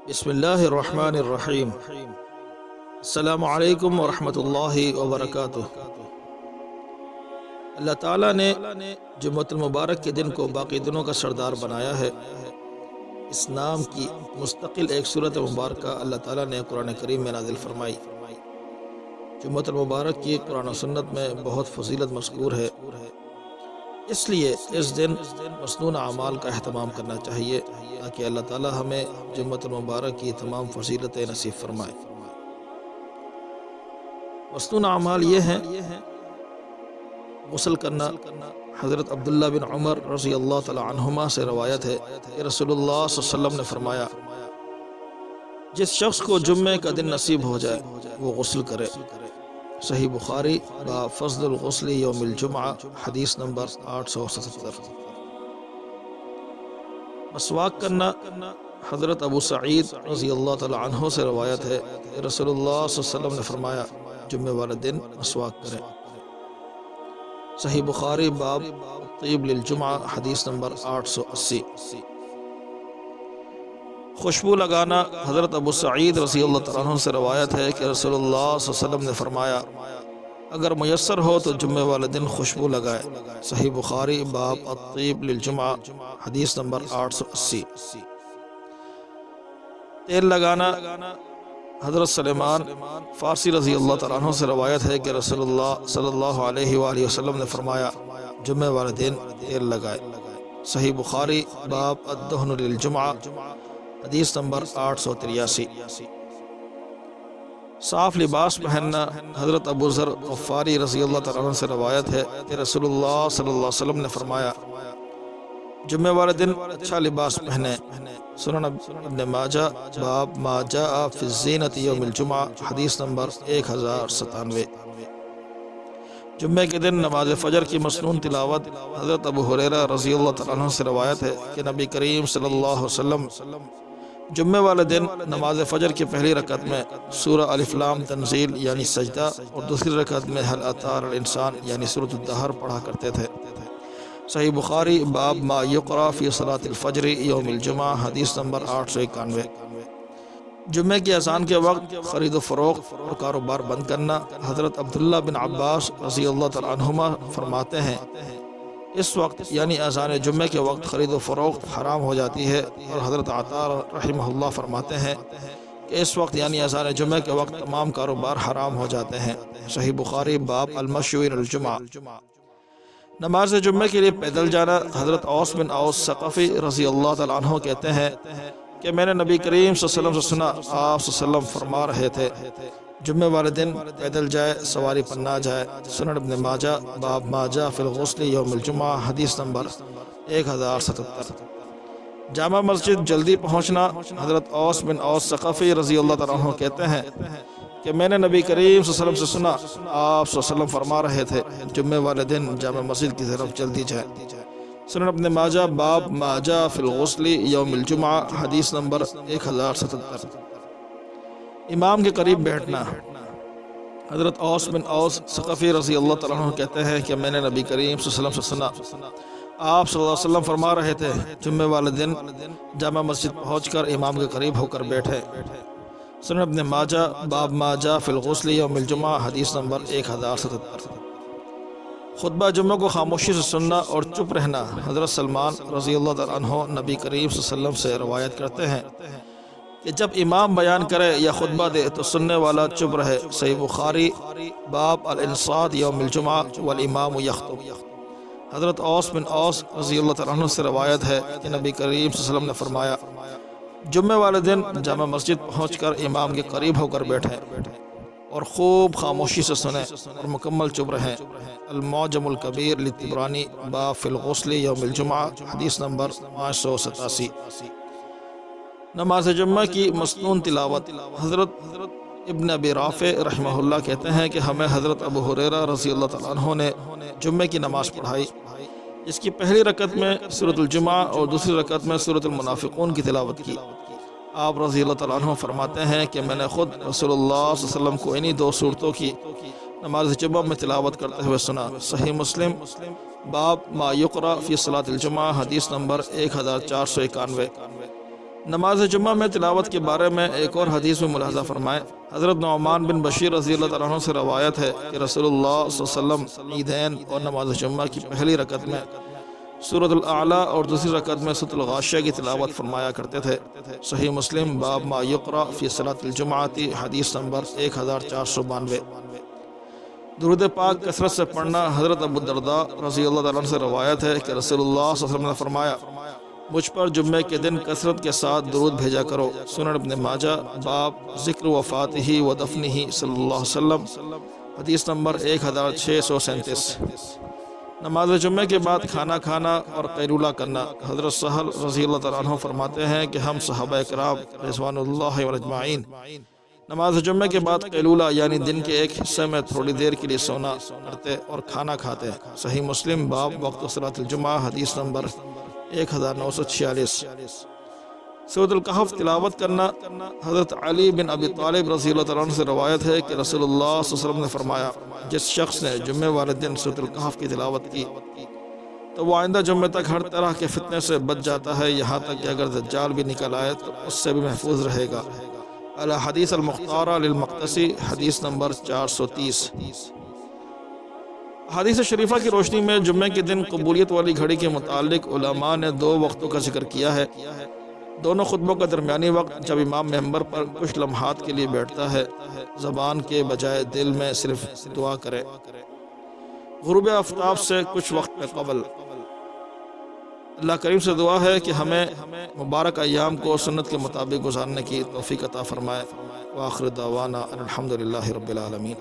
بسم اللہ الرحمن الرحیم۔ السلام علیکم ورحمۃ اللہ وبرکاتہ۔ اللہ تعالیٰ نے جمعۃ المبارک کے دن کو باقی دنوں کا سردار بنایا ہے۔ اس نام کی مستقل ایک صورت مبارکہ اللہ تعالیٰ نے قرآن کریم میں نازل فرمائی۔ جمعۃ المبارک کی قرآن و سنت میں بہت فضیلت مذکور ہے، اس لیے اس دن مسنون اعمال کا اہتمام کرنا چاہیے تاکہ اللہ تعالیٰ ہمیں جمعۃ المبارک کی تمام فضیلتیں نصیب فرمائے۔ مسنون اعمال یہ ہیں: غسل کرنا۔ حضرت عبداللہ بن عمر رضی اللہ تعالی عنہما سے روایت ہے کہ رسول اللہ صلی اللہ علیہ وسلم نے فرمایا، جس شخص کو جمعے کا دن نصیب ہو جائے وہ غسل کرے۔ صحیح بخاری باب فضل الغسل یوم الجمعہ، حدیث نمبر 877۔ مسواک کرنا۔ حضرت ابو سعید رضی اللہ تعالی عنہ سے روایت ہے کہ رسول اللہ صلی اللہ علیہ وسلم نے فرمایا، جمعے والے دن مسواک کریں۔ صحیح بخاری باب طیب للجمعہ، حدیث نمبر 880۔ خوشبو لگانا۔ حضرت ابو سعید رضی اللہ تعالیٰ عنہ سے روایت ہے کہ رسول اللہ صلی اللہ علیہ وسلم نے فرمایا، اگر میسر ہو تو جمعے والے دن خوشبو لگائے۔ صحیح بخاری باب الطیب للجمعہ، حدیث نمبر 880۔ تیل لگانا۔ حضرت سلیمان فارسی رضی اللہ تعالیٰ عنہ سے روایت ہے کہ رسول اللہ صلی اللہ علیہ وآلہ وسلم نے فرمایا، جمعے والے دن تیل لگائے۔ صحیح بخاری باب الدہن للجمعہ، حدیث نمبر 883۔ صاف لباس پہننا۔ حضرت ابو ذر غفاری رضی اللہ تعالیٰ عنہ سے روایت ہے کہ رسول اللہ صلی اللہ علیہ وسلم نے فرمایا، جمعے والے دن اچھا لباس پہنے۔ سنن ابن ماجہ باب ما جاء فی الزینۃ یوم الجمعہ، حدیث نمبر 1097۔ جمعے کے دن نماز فجر کی مسنون تلاوت۔ حضرت ابو ہریرہ رضی اللہ تعالیٰ عنہ سے روایت ہے کہ نبی کریم صلی اللہ علیہ وسلم جمعے والے دن نماز فجر کی پہلی رکعت میں سورہ الف لام تنزیل یعنی سجدہ اور دوسری رکعت میں هل اتى على الانسان یعنی سورۃ الدہر پڑھا کرتے تھے۔ صحیح بخاری باب ما یقرأ فی صلاۃ الفجر یوم الجمعہ، حدیث نمبر 891۔ جمعے کی اذان کے وقت خرید و فروخت اور کاروبار بند کرنا۔ حضرت عبداللہ بن عباس رضی اللہ تعالیٰ عنہما فرماتے ہیں، اس وقت یعنی اذان جمعے کے وقت خرید و فروخت حرام ہو جاتی ہے، اور حضرت عطا رحمہ اللہ فرماتے ہیں کہ اس وقت یعنی اذان جمعے کے وقت تمام کاروبار حرام ہو جاتے ہیں۔ صحیح بخاری باب المشی الی الجمعہ۔ نماز جمعے کے لیے پیدل جانا۔ حضرت اوس بن اوس ثقفی رضی اللہ تعالیٰ عنہ کہتے ہیں کہ میں نے نبی کریم صلی اللہ علیہ وسلم سے سنا، آپ صلی اللہ علیہ وسلم فرما رہے تھے، جمعے والے دن پیدل جائے، سواری پر نہ جائے۔ سنن ابن ماجہ باب ما جاء فی الغسل یوم الجمعہ، حدیث نمبر 1077۔ جامع مسجد جلدی پہنچنا۔ حضرت اوس بن اوس ثقفی رضی اللہ تعالیٰ عنہ کہتے ہیں کہ میں نے نبی کریم صلی اللہ علیہ وسلم سے سنا، آپ صلی اللہ علیہ وسلم فرما رہے تھے، جمعے والے دن جامع مسجد کی طرف جلدی جائے۔ سنن ابن ماجہ باب ما جاء فی الغسل یوم الجمعہ، حدیث نمبر 1077۔ امام کے قریب بیٹھنا۔ حضرت اوس بن اوس ثقفی رضی اللہ تعالیٰ عنہ کہتے ہیں کہ میں نے نبی کریم صلی اللہ علیہ وسلم سے سنا، آپ صلی اللہ علیہ وسلم فرما رہے تھے، جمعے والے دن جامع مسجد پہنچ کر امام کے قریب ہو کر بیٹھے۔ سنن ابن ماجہ باب ما جاء فی الغسل یوم الجمعہ، حدیث نمبر 1077۔ خطبہ جمعہ کو خاموشی سے سننا اور چپ رہنا۔ حضرت سلمان رضی اللہ تعالیٰ عنہ نبی کریم صلی اللہ علیہ وسلم سے روایت کرتے ہیں کہ جب امام بیان کرے یا خطبہ دے تو سننے والا چپ رہے۔ صحیح بخاری باب الانصات یوم الجمعہ والامام یخطب۔ حضرت اوس بن اوس رضی اللہ تعالیٰ عنہ سے روایت ہے کہ نبی کریم صلی اللہ علیہ وسلم نے فرمایا، جمعے والے دن جامع مسجد پہنچ کر امام کے قریب ہو کر بیٹھیں اور خوب خاموشی سے سنیں اور مکمل چپ رہیں۔ المعجم الکبیر للطبرانی باب فی الغسل یوم الجمعہ، حدیث نمبر 587۔ نماز جمعہ کی مسنون تلاوت۔ حضرت ابن ابی رافع رحمہ اللہ کہتے ہیں کہ ہمیں حضرت ابو ہریرہ رضی اللہ تعالیٰ عنہ نے جمعے کی نماز پڑھائی، اس کی پہلی رکعت میں سورۃ الجمعہ اور دوسری رکعت میں سورۃ المنافقون کی تلاوت کی۔ آپ رضی اللہ تعالیٰ عنہ فرماتے ہیں کہ میں نے خود رسول اللہ صلی اللہ علیہ وسلم کو انہی دو صورتوں کی نماز جمعہ میں تلاوت کرتے ہوئے سنا۔ صحیح مسلم باب ما یقرأ فی صلاۃ الجمعہ، حدیث نمبر 1491۔ نماز جمعہ میں تلاوت کے بارے میں ایک اور حدیث میں ملاحظہ فرمائیں۔ حضرت نعمان بن بشیر رضی اللہ تعالیٰ عنہ سے روایت ہے کہ رسول اللہ صلی اللہ علیہ وسلم عیدین اور نماز جمعہ کی پہلی رکعت میں سورۃ الاعلیٰ اور دوسری رکعت میں سورۃ الغاشیہ کی تلاوت فرمایا کرتے تھے۔ صحیح مسلم باب ما یقرأ فی صلاۃ الجمعۃ، حدیث نمبر 1492۔ درود پاک کثرت سے پڑھنا۔ حضرت ابو الدرداء رضی اللہ تعالیٰ عنہ سے روایت ہے کہ رسول اللہ صلی اللہ علیہ وسلم نے فرمایا، مجھ پر جمعے کے دن کثرت کے ساتھ درود بھیجا کرو۔ سنن ابن ماجہ باب ذکر وفاتہ و دفنہ صلی اللہ علیہ وسلم، حدیث نمبر 1637۔ نماز جمعے کے بعد کھانا کھانا اور قیلولہ کرنا۔ حضرت سہل رضی اللہ تعالیٰ عنہ فرماتے ہیں کہ ہم صحابہ کرام رضوان اللہ اجمعین نماز جمعے کے بعد قیلولہ یعنی دن کے ایک حصے میں تھوڑی دیر کے لیے سونا کرتے اور کھانا کھاتے۔ صحیح مسلم باب وقت صلاۃ الجمعہ، حدیث نمبر 1946۔ سورۃ الکہف تلاوت کرنا۔ حضرت علی بن ابی طالب رضی اللہ تعالیٰ عنہ سے روایت ہے کہ رسول اللہ صلی اللہ علیہ وسلم نے فرمایا، جس شخص نے جمعے والے دن سورۃ الکہف کی تلاوت کی تو وہ آئندہ جمعے تک ہر طرح کے فتنے سے بچ جاتا ہے، یہاں تک کہ اگر دجال بھی نکل آئے تو اس سے بھی محفوظ رہے گا۔ الحدیث المختارہ للمقدسی، حدیث نمبر 430۔ حدیث شریفہ کی روشنی میں جمعے کے دن قبولیت والی گھڑی کے متعلق علماء نے 2 وقتوں کا ذکر کیا ہے۔ دونوں خطبوں کا درمیانی وقت جب امام ممبر پر کچھ لمحات کے لیے بیٹھتا ہے، زبان کے بجائے دل میں صرف دعا کرے۔ غروب آفتاب سے کچھ وقت قبل۔ اللہ کریم سے دعا ہے کہ ہمیں مبارک ایام کو سنت کے مطابق گزارنے کی توفیق عطا فرمائے۔ وآخر دعوانا الحمدللہ رب العالمین۔